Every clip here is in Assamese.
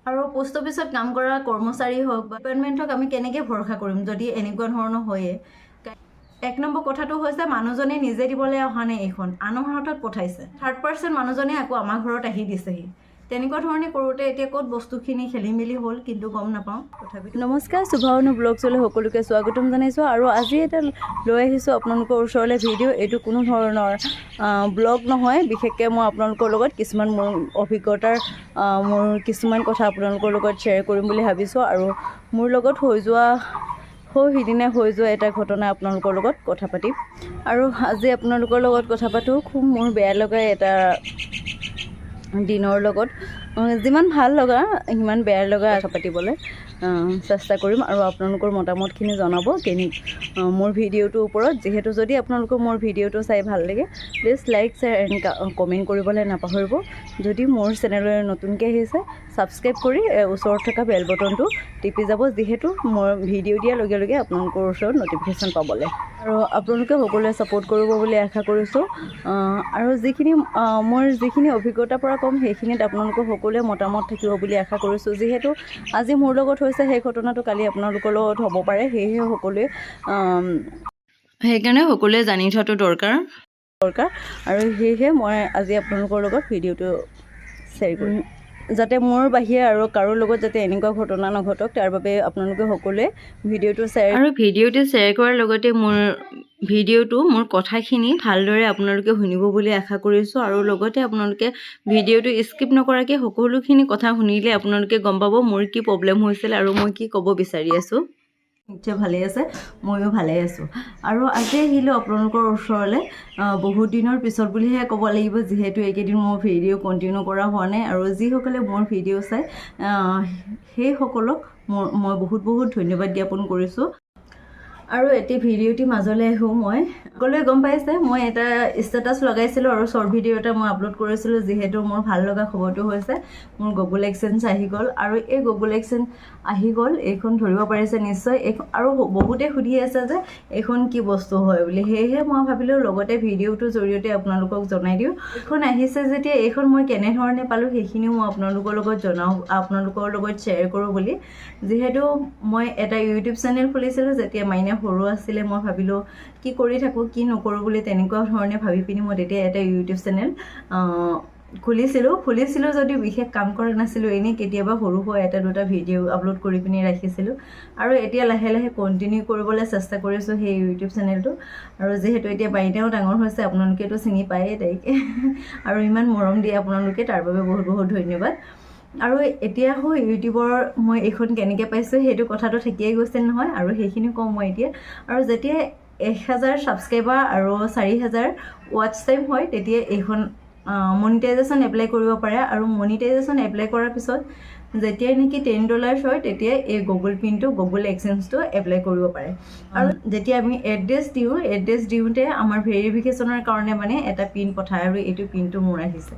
আৰু পোষ্ট অফিচত কাম কৰা কৰ্মচাৰী হওক বা ডিপাৰ্টমেণ্টক আমি কেনেকৈ ভৰসা কৰিম যদি এনেকুৱা ধৰণৰ হয়ে। এক নম্বৰ কথাটো হৈছে মানুহজনে নিজে দিবলৈ অহা নাই, এইখন আনৰ হাতত পঠাইছে। থাৰ্ড পাৰ্চন মানুহজনে আকৌ আমাৰ ঘৰত আহি দিছেহি। তেনেকুৱা ধৰণে কৰোঁতে এতিয়া ক'ত বস্তুখিনি খেলি মেলি হ'ল কিন্তু গম নাপাওঁ। তথাপিতো নমস্কাৰ, সুভানুব্লগছলৈ সকলোকে স্বাগতম জনাইছোঁ। আৰু আজি এটা লৈ আহিছোঁ আপোনালোকৰ ওচৰলৈ ভিডিঅ'। এইটো কোনো ধৰণৰ ব্লগ নহয়, বিশেষকৈ মই আপোনালোকৰ লগত কিছুমান মোৰ অভিজ্ঞতাৰ মোৰ কিছুমান কথা আপোনালোকৰ লগত শ্বেয়াৰ কৰিম বুলি ভাবিছোঁ। আৰু মোৰ লগত সিদিনা হৈ যোৱা এটা ঘটনা আপোনালোকৰ লগত কথা পাতিম। আৰু আজি আপোনালোকৰ লগত কথা পাতোঁ খুব মোৰ বেয়া লগা এটা দিনৰ লগত, যিমান ভাল লগা সিমান বেয়া লগা কথা পাতিবলৈ চেষ্টা কৰিম। আৰু আপোনালোকৰ মতামতখিনি জনাব মোৰ ভিডিঅ'টোৰ ওপৰত। যিহেতু যদি আপোনালোকৰ মোৰ ভিডিঅ'টো চাই ভাল লাগে, please like share and comment কৰিবলৈ নাপাহৰিব। যদি মোৰ চেনেললৈ নতুনকৈ আহিছে, ছাবস্ক্ৰাইব কৰি ওচৰত থকা বেল বটনটো টিপি যাব, যিহেতু মই ভিডিঅ' দিয়াৰ লগে লগে আপোনালোকৰ ওচৰত ন'টিফিকেশ্যন পাবলৈ। আৰু আপোনালোকে সকলোৱে ছাপোৰ্ট কৰিব বুলি আশা কৰিছোঁ। আৰু মোৰ যিখিনি অভিজ্ঞতাৰ পৰা ক'ম সেইখিনিত আপোনালোকৰ সকলোৱে মতামত থাকিব বুলি আশা কৰিছোঁ। যিহেতু আজি মোৰ লগত হৈছে, সেই ঘটনাটো কালি আপোনালোকৰ লগত হ'ব পাৰে, সেইকাৰণে সকলোৱে জানি থোৱাটো দৰকাৰ। আৰু সেয়েহে মই আজি আপোনালোকৰ লগত ভিডিঅ'টো শ্বেয়াৰ কৰিম, যাতে মোৰ বাহিৰে আৰু কাৰো লগত যাতে এনেকুৱা ঘটনা নঘটক, তাৰ বাবে আপোনালোকে সকলোৱে ভিডিঅ'টো শ্বেয়াৰ কৰাৰ লগতে মোৰ কথাখিনি ভালদৰে আপোনালোকে শুনিব বুলি আশা কৰিছোঁ। আৰু লগতে আপোনালোকে ভিডিঅ'টো স্কিপ নকৰাকৈ সকলোখিনি কথা শুনিলে আপোনালোকে গম পাব মোৰ কি প্ৰব্লেম হৈছিল আৰু মই কি ক'ব বিচাৰি আছোঁ। নিশ্চয় ভালেই আছে, ময়ো ভালেই আছোঁ। আৰু আজি আহিলোঁ আপোনালোকৰ ওচৰলৈ বহুত দিনৰ পিছত বুলিহে ক'ব লাগিব, যিহেতু এইকেইদিন মোৰ ভিডিঅ' কণ্টিনিউ কৰা হোৱা নাই। আৰু যিসকলে মোৰ ভিডিঅ' চাই সেইসকলক মই বহুত ধন্যবাদ জ্ঞাপন কৰিছোঁ। আৰু এতিয়া ভিডিঅ'টি মাজলৈ আহোঁ। মই সকলোৱে গম পাইছে মই এটা ষ্টেটাছ লগাইছিলোঁ আৰু শ্বৰ্ট ভিডিঅ' এটা মই আপলোড কৰিছিলোঁ। যিহেতু মোৰ ভাল লগা খবৰটো হৈছে মোৰ গুগল এডচেন্স আহি গ'ল। আৰু এই গুগল এডচেন্স আহি গ'ল, এইখন ধৰিব পাৰিছে নিশ্চয়। আৰু বহুতে সুধি আছে যে এইখন কি বস্তু হয় বুলি, সেয়েহে মই ভাবিলোঁ লগতে ভিডিঅ'টোৰ জৰিয়তে আপোনালোকক জনাই দিওঁ। এইখন আহিছে যেতিয়া এইখন মই কেনেধৰণে পালোঁ সেইখিনিও মই আপোনালোকৰ লগত আপোনালোকৰ লগত শ্বেয়াৰ কৰোঁ বুলি। যিহেতু মই এটা ইউটিউব চেনেল খুলিছিলোঁ যেতিয়া মাইনা সৰু আছিলে। মই ভাবিলোঁ কি কৰি থাকোঁ কি নকৰোঁ বুলি, তেনেকুৱা ধৰণে ভাবি পিনি মই তেতিয়া এটা ইউটিউব চেনেল খুলিছিলোঁ যদিও বিশেষ কাম কৰা নাছিলোঁ, এনেই কেতিয়াবা সৰু সুৰা এটা দুটা ভিডিঅ' আপলোড কৰি পিনি ৰাখিছিলোঁ। আৰু এতিয়া লাহে লাহে কণ্টিনিউ কৰিবলৈ চেষ্টা কৰিছোঁ সেই ইউটিউব চেনেলটো। আৰু যিহেতু এতিয়া বাইদেউ ডাঙৰ হৈছে, আপোনালোকেতো চিনি পায়েই তাইক, আৰু ইমান মৰম দিয়ে আপোনালোকে, তাৰ বাবে বহুত ধন্যবাদ। আৰু এতিয়া ইউটিউবৰ মই এইখন কেনেকৈ পাইছোঁ সেইটো কথাটো থাকিয়েই গৈছে নহয়, আৰু সেইখিনি কওঁ মই এতিয়া। আৰু যেতিয়া 1000 ছাবস্ক্ৰাইবাৰ আৰু 4000 ৱাটচ টাইম হয়, তেতিয়া এইখন মনিটাইজেশ্যন এপ্লাই কৰিব পাৰে। আৰু মনিটাইজেশ্যন এপ্লাই কৰাৰ পিছত যেতিয়াই নেকি $10 হয়, তেতিয়াই এই গুগল এডচেন্সটো এপ্লাই কৰিব পাৰে। আৰু যেতিয়া আমি এড্ৰেছ দিওঁতে আমাৰ ভেৰিফিকেশ্যনৰ কাৰণে মানে এটা পিন পঠায়, আৰু এইটো পিনটো মোৰ আহিছে।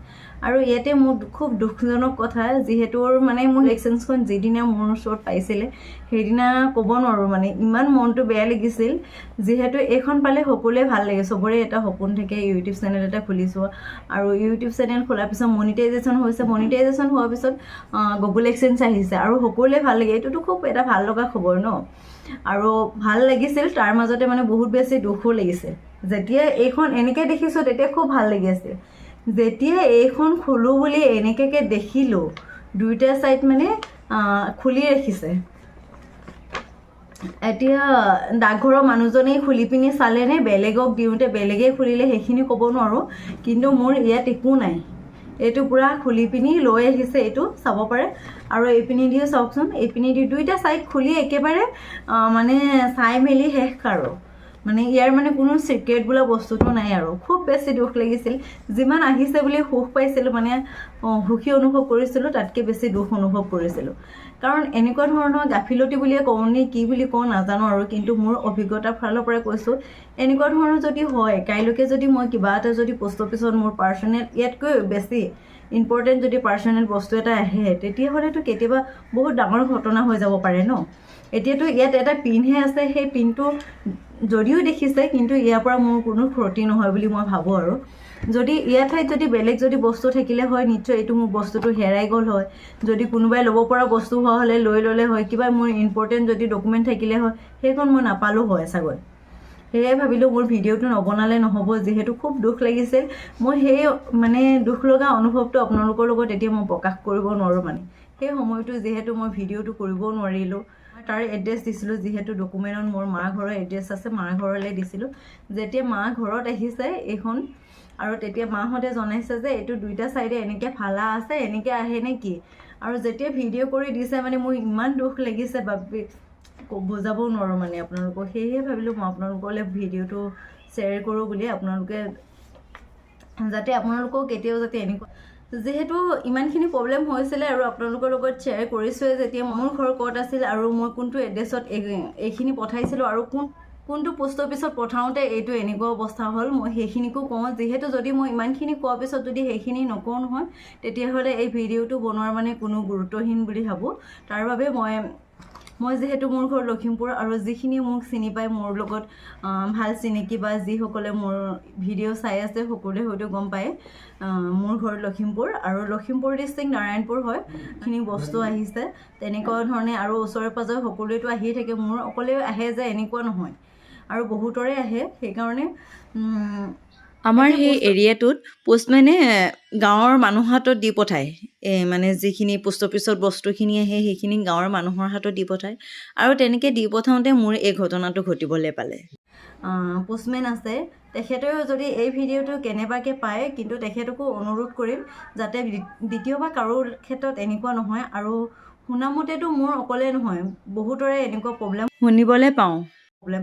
আৰু ইয়াতে মোৰ খুব দুখজনক কথা, যিহেতু মানে মোৰ এডচেন্সখন যিদিনা মোৰ ওচৰত পাইছিলে সেইদিনা ক'ব নোৱাৰোঁ, মানে ইমান মনটো বেয়া লাগিছিল। যিহেতু এইখন পালে সকলোৱে ভাল লাগে, চবৰে এটা সপোন থাকে ইউটিউব চেনেল এটা খুলিছোঁ। আৰু ইউটিউব চেনেল খোলাৰ পিছত মনিটাইজেশ্যন হৈছে, মনিটাইজেশ্যন হোৱাৰ পিছত গুগল এডচেন্স আহিছে, আৰু সকলোৱে ভাল লাগে। এইটোতো খুব এটা ভাল লগা খবৰ ন। আৰু ভাল লাগিছিল, তাৰ মাজতে মানে বহুত বেছি দুখো লাগিছিল। যেতিয়া এইখন এনেকৈ দেখিছোঁ তেতিয়া খুব ভাল লাগি আছিল। যেতিয়া এইখন খোলোঁ বুলি এনেকৈ দেখিলোঁ, দুইটা ছাইড মানে খুলি ৰাখিছে। এতিয়া ডাকঘৰৰ মানুহজনেই খুলি পিনি চালেনে বেলেগক দিওঁতে বেলেগে খুলিলে সেইখিনি ক'ব নোৱাৰোঁ, কিন্তু মোৰ ইয়াত একো নাই। এইটো পূৰা খুলি পিনি লৈ আহিছে, এইটো চাব পাৰে। আৰু এইপিনি দিও চাওকচোন, এইপিনি দি দুইটা ছাইড খুলি একেবাৰে মানে চাই মেলি শেষ। আৰু মানে ইয়াৰ মানে কোনো চিক্ৰেট বোলা বস্তুটো নাই। আৰু খুব বেছি দুখ লাগিছিল, যিমান আহিছে বুলি সুখ পাইছিলোঁ, মানে সুখী অনুভৱ কৰিছিলোঁ, তাতকৈ বেছি দুখ অনুভৱ কৰিছিলোঁ। কাৰণ এনেকুৱা ধৰণৰ গাফিলতি বুলিয়ে কওঁ নে কি বুলি কওঁ নাজানো আৰু, কিন্তু মোৰ অভিজ্ঞতাৰ ফালৰ পৰা কৈছোঁ, এনেকুৱা ধৰণৰ যদি হয়, কাইলৈকে যদি মই কিবা এটা যদি পোষ্ট অফিচত মোৰ পাৰ্চনেল ইয়াতকৈ বেছি ইম্পৰ্টেণ্ট যদি পাৰ্চনেল বস্তু এটা আহে, তেতিয়াহ'লেতো কেতিয়াবা বহুত ডাঙৰ ঘটনা হৈ যাব পাৰে ন। এতিয়াতো ইয়াত এটা পিনহে আছে, সেই পিনটো যদিও দেখিছে, কিন্তু ইয়াৰ পৰা মোৰ কোনো ক্ষতি নহয় বুলি মই ভাবোঁ। যদি ইয়াৰ ঠাইত যদি বেলেগ যদি বস্তু থাকিলে হয় নিশ্চয় এইটো মোৰ বস্তুটো হেৰাই গ'ল হয়। যদি কোনোবাই ল'ব পৰা বস্তু হোৱা হ'লে লৈ ল'লে হয়, কিবা মোৰ ইম্পৰ্টেণ্ট যদি ডকুমেণ্ট থাকিলে হয় সেইখন মই নাপালোঁ হয় চাগৈ। সেয়ে ভাবিলোঁ মোৰ ভিডিঅ'টো নবনালে নহ'ব, যিহেতু খুব দুখ লাগিছিল। মই সেই মানে দুখ লগা অনুভৱটো আপোনালোকৰ লগত এতিয়া মই প্ৰকাশ কৰিব নোৱাৰোঁ। মানে সেই সময়টো যিহেতু মই ভিডিঅ'টো কৰিব নোৱাৰিলোঁ, তাৰ এড্ৰেছ দিছিলোঁ, যিহেতু ডকুমেণ্টত মোৰ মা ঘৰৰ এড্ৰেছ আছে, মা ঘৰলৈ দিছিলোঁ। যেতিয়া মা ঘৰত আহিছে এইখন, আৰু তেতিয়া মাহঁতে জনাইছে যে এইটো দুইটা ছাইডে এনেকৈ ফালা আছে, এনেকৈ আহে নে কি। আৰু যেতিয়া ভিডিঅ' কৰি দিছে মানে মোৰ ইমান দুখ লাগিছে, বাপৰে বুজাবও নোৱাৰোঁ মানে আপোনালোকক। সেয়েহে ভাবিলোঁ মই আপোনালোকলৈ ভিডিঅ'টো শ্বেয়াৰ কৰোঁ বুলি, আপোনালোকে যাতে আপোনালোকক কেতিয়াও যাতে এনেকুৱা, যিহেতু ইমানখিনি প্ৰব্লেম হৈছিলে আৰু আপোনালোকৰ লগত শ্বেয়াৰ কৰিছোঁৱে যেতিয়া মোৰ ঘৰ ক'ত আছিল আৰু মই কোনটো এড্ৰেছত এইখিনি পঠাইছিলোঁ আৰু কোনটো পোষ্ট অফিচত পঠাওঁতে এইটো এনেকুৱা অৱস্থা হ'ল, মই সেইখিনিকো কওঁ। যিহেতু যদি মই ইমানখিনি কোৱাৰ পিছত যদি সেইখিনি নকওঁ নহয়, তেতিয়াহ'লে এই ভিডিঅ'টো বনোৱাৰ মানে কোনো গুৰুত্বহীন বুলি ভাবোঁ। তাৰ বাবে মই যিহেতু মোৰ ঘৰ লখিমপুৰ, আৰু যিখিনি মোক চিনি পায়, মোৰ লগত ভাল চিনাকি বা যিসকলে মোৰ ভিডিঅ' চাই আছে সকলোৱে হয়তো গম পায় মোৰ ঘৰ লখিমপুৰ, আৰু লখিমপুৰ ডিষ্ট্ৰিক্ট নাৰায়ণপুৰ হয়। এইখিনি বস্তু আহিছে তেনেকুৱা ধৰণে, আৰু ওচৰে পাঁজৰে সকলোৱেতো আহিয়ে থাকে, মোৰ অকলে আহে যে এনেকুৱা নহয়, আৰু বহুতৰে আহে। সেইকাৰণে আমাৰ সেই এৰিয়াটোত পোষ্টমেনে গাঁৱৰ মানুহৰ হাতত দি পঠায়। মানে যিখিনি পোষ্ট অফিচত বস্তুখিনি আহে সেইখিনি গাঁৱৰ মানুহৰ হাতত দি পঠায়, আৰু তেনেকৈ দি পঠাওঁতে মোৰ এই ঘটনাটো ঘটিবলৈ পালে। পোষ্টমেন আছে, তেখেতেও যদি এই ভিডিঅ'টো কেনেবাকৈ পায়, কিন্তু তেখেতকো অনুৰোধ কৰিম যাতে দ্বিতীয়বাৰ কাৰোৰ ক্ষেত্ৰত এনেকুৱা নহয়। আৰু শুনামতেতো মোৰ অকলে নহয়, বহুতৰে এনেকুৱা প্ৰব্লেম শুনিবলৈ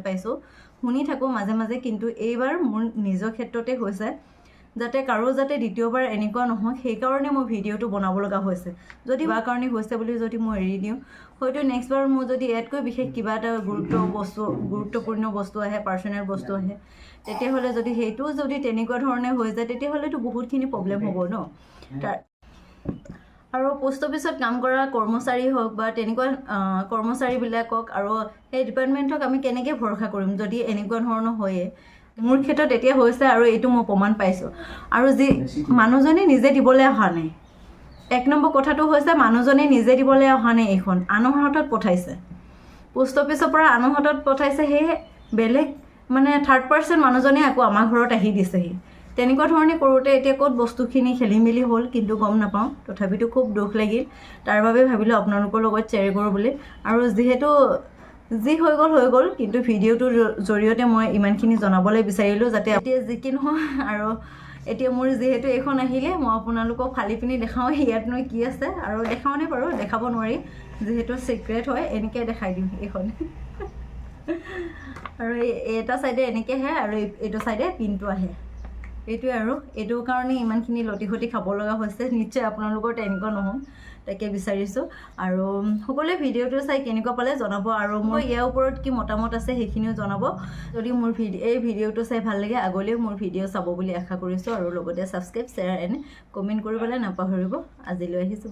পাইছোঁ, শুনি থাকোঁ মাজে মাজে, কিন্তু এইবাৰ মোৰ নিজৰ ক্ষেত্ৰতে হৈছে। যাতে কাৰো যাতে দ্বিতীয়বাৰ এনেকুৱা নহয়, সেইকাৰণে মই ভিডিঅ'টো বনাব লগা হৈছে। যদি বা কাৰণে হৈছে বুলি যদি মই এৰি দিওঁ, হয়তো নেক্সট বাৰ মোৰ যদি ইয়াতকৈ বিশেষ কিবা এটা গুৰুত্বপূৰ্ণ বস্তু আহে, পাৰ্চনেল বস্তু আহে, তেতিয়াহ'লে যদি সেইটো যদি তেনেকুৱা ধৰণে হৈ যায়, তেতিয়াহ'লেতো বহুতখিনি প্ৰব্লেম হ'ব ন। আৰু পোষ্ট অফিচত কাম কৰা কৰ্মচাৰী হওক বা তেনেকুৱা কৰ্মচাৰীবিলাকক আৰু সেই ডিপাৰ্টমেণ্টক আমি কেনেকৈ ভৰসা কৰিম যদি এনেকুৱা ধৰণৰ হয়ে। মোৰ ক্ষেত্ৰত এতিয়া হৈছে, আৰু এইটো মই প্ৰমাণ পাইছোঁ। আৰু যি মানুহজনে নিজে দিবলৈ অহা নাই, 1 নম্বৰ কথাটো হৈছে মানুহজনে নিজে দিবলৈ অহা নাই, এইখন আনৰ হাতত পঠাইছে, পোষ্ট অফিচৰ পৰা আনৰ হাতত পঠাইছে। সেয়ে বেলেগ মানে থাৰ্ড পাৰ্চন মানুহজনে আকৌ আমাৰ ঘৰত আহি দিছেহি। তেনেকুৱা ধৰণে কৰোঁতে এতিয়া ক'ত বস্তুখিনি খেলি মেলি হ'ল কিন্তু গম নাপাওঁ, তথাপিতো খুব দুখ লাগিল। তাৰ বাবে ভাবিলোঁ আপোনালোকৰ লগত শ্বেয়াৰ কৰোঁ বুলি। আৰু যিহেতু যি হৈ গ'ল, কিন্তু ভিডিঅ'টোৰ জৰিয়তে মই ইমানখিনি জনাবলৈ বিচাৰিলোঁ, যাতে এতিয়া যি কি নহয়। আৰু এতিয়া মোৰ যিহেতু এইখন আহিলে, মই আপোনালোকক ফালি পিনি দেখাওঁ ইয়াতনো কি আছে, আৰু দেখাওঁনে বাৰু, দেখাব নোৱাৰি যিহেতু চিক্ৰেট হয়, এনেকৈ দেখাই দিওঁ এইখন। আৰু এটা ছাইডে এনেকৈ আহে, আৰু এইটো ছাইডে পিনটো আহে, এইটোৱে। আৰু এইটো কাৰণে ইমানখিনি লটিঘটি খাব লগা হৈছে। নিশ্চয় আপোনালোকৰ তেনেকুৱা নহয়, তাকে বিচাৰিছোঁ। আৰু সকলোৱে ভিডিঅ'টো চাই কেনেকুৱা পালে জনাব, আৰু মই ইয়াৰ ওপৰত কি মতামত আছে সেইখিনিও জনাব। যদি মোৰ এই ভিডিঅ'টো চাই ভাল লাগে, আগলৈও মোৰ ভিডিঅ' চাব বুলি আশা কৰিছোঁ। আৰু লগতে ছাবস্ক্ৰাইব, শ্বেয়াৰ এণ্ড কমেণ্ট কৰিবলৈ নাপাহৰিব। আজিলৈ আহিছোঁ।